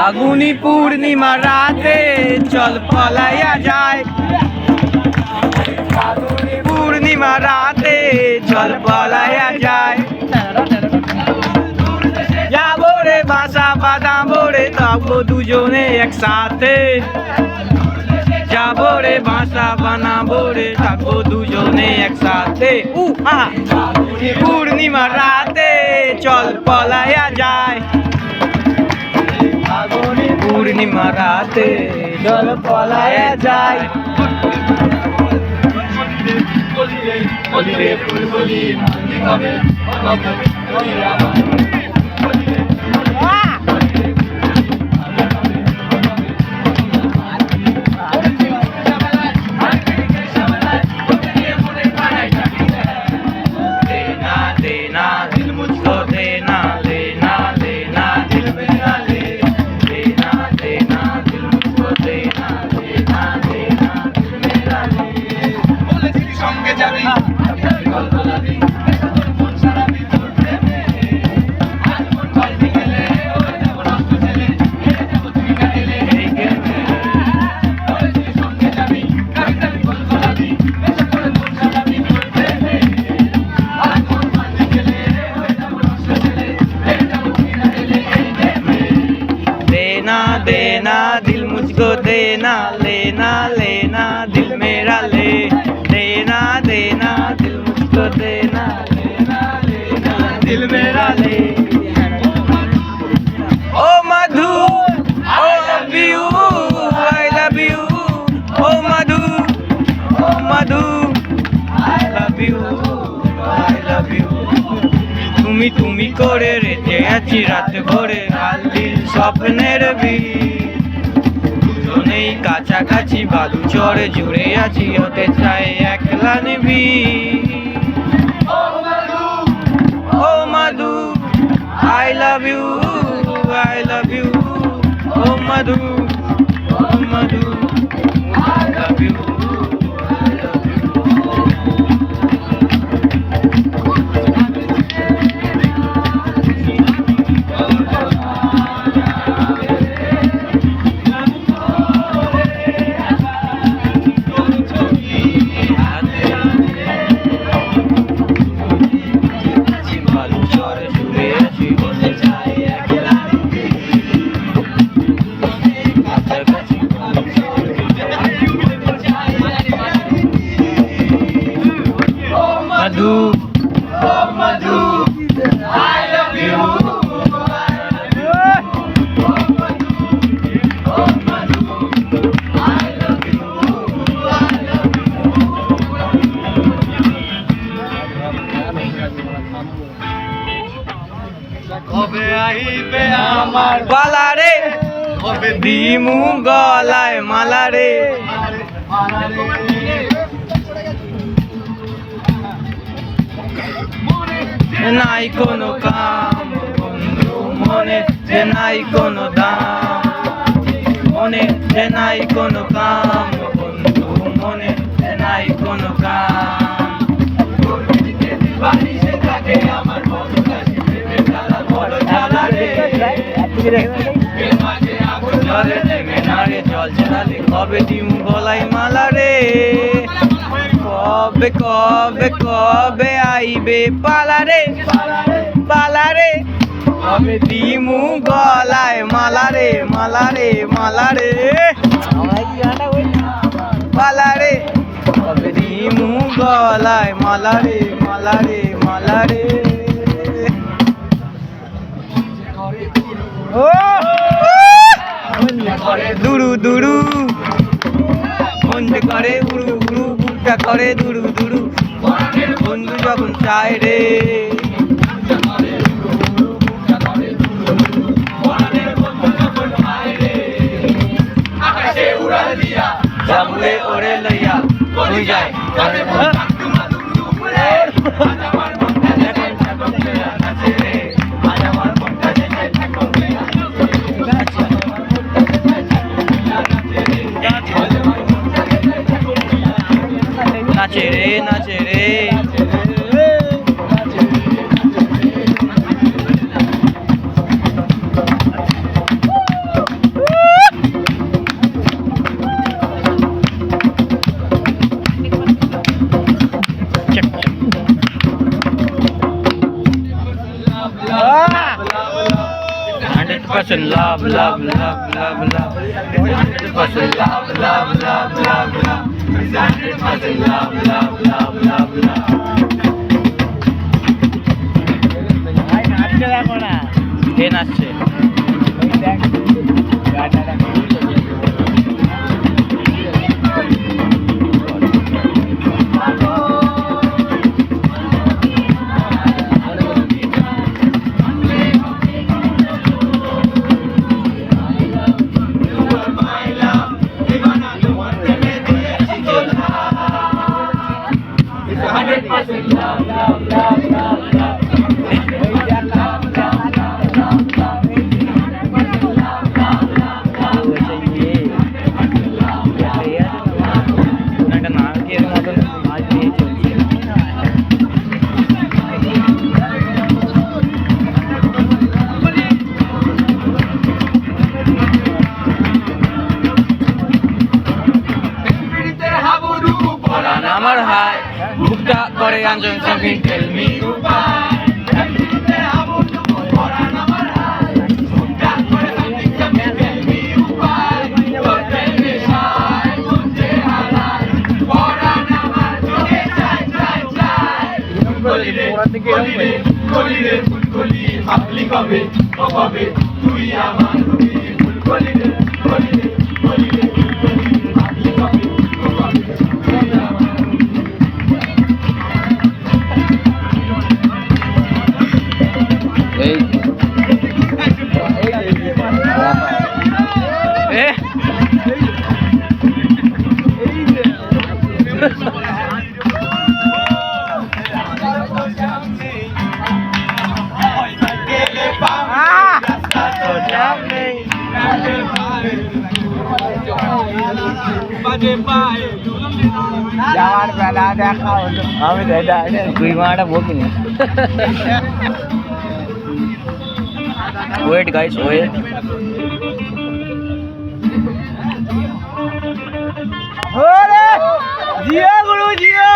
ফাগুনি পূর্ণিমা রাতে চল পলাইয়া যায়, পূর্ণিমা রাতে চল পলাইয়া যায়। যাবো রে বাসা বাঁধাবো রে, থাকবো দুজনে একসাথে। যাবো রে বাসা বানাবো রে, থাকবো দুজনে একসাথে। পূর্ণিমা রাতে চল পলাইয়া যায়, পূর্ণিমা রাতে চল পলাইয়া যায়। देना दिल मुझको देना, लेना लेना दिल मेरा ले। देना देना दिल मुझको देना, लेना लेना दिल मेरा ले। Oh Madhu oh love you, I love you. Oh Madhu I love you, I love you. তুমি তুমি করে রেখে আছি রাত ভরে কালদিন স্বপ্নের বীজ। দুজনেই কাছাকাছি বালু চরে জুড়ে আছি, হতে চাই একলা নিবি। Oh Madhu I love you, I love you. Oh Madhu I love you. Madhu, oh Madhu, I love you. Oh Madhu, oh Madhu, I love you. I love you. কবে আইবে আমার বালা রে, কবে দিমু গলায় মালা রে। নাই কোনো কাম বন্ধু মনে, যে নাই কোনো দাম মনে, যে নাই কোনো কাম বন্ধু মনে, যে নাই কোনো কাম। আমার বড় জ্বালা রে, জলে নেমে নারে জল ছাড়ালে কবে দিমু গলায় মালা রে। কবে কবে কবে আইবে পালা রে, পালা রে। কবে দিমু গলায় মালা রে, মালা রে, মালা রে। পালা রে, কবে দিমু গলায় মালা রে, মালা রে, মালা রে। ও দুরু দুরু মন যে করে উড়ু উড়ু, বুকটা করে দুরু দুরু। বন্ধু যখন চায় রে, আকাশে উড়াল দিয়া জামুরে ওরে লইয়া তুই যায়। নাচে রে, নাচে রে। 100% love, love, love, love, love. 100% love, love, love, love, love. 100% love, love, love, love, love. কে নাচছে? আমার হাই বুকটা করে আঞ্জন সবই টেল মি তুই আমার যাওয়ার বেলা দেখা হলো আমি দুই মাটা বকিনি ওয়েট গাইস ওয়েট জিও গুরু জিও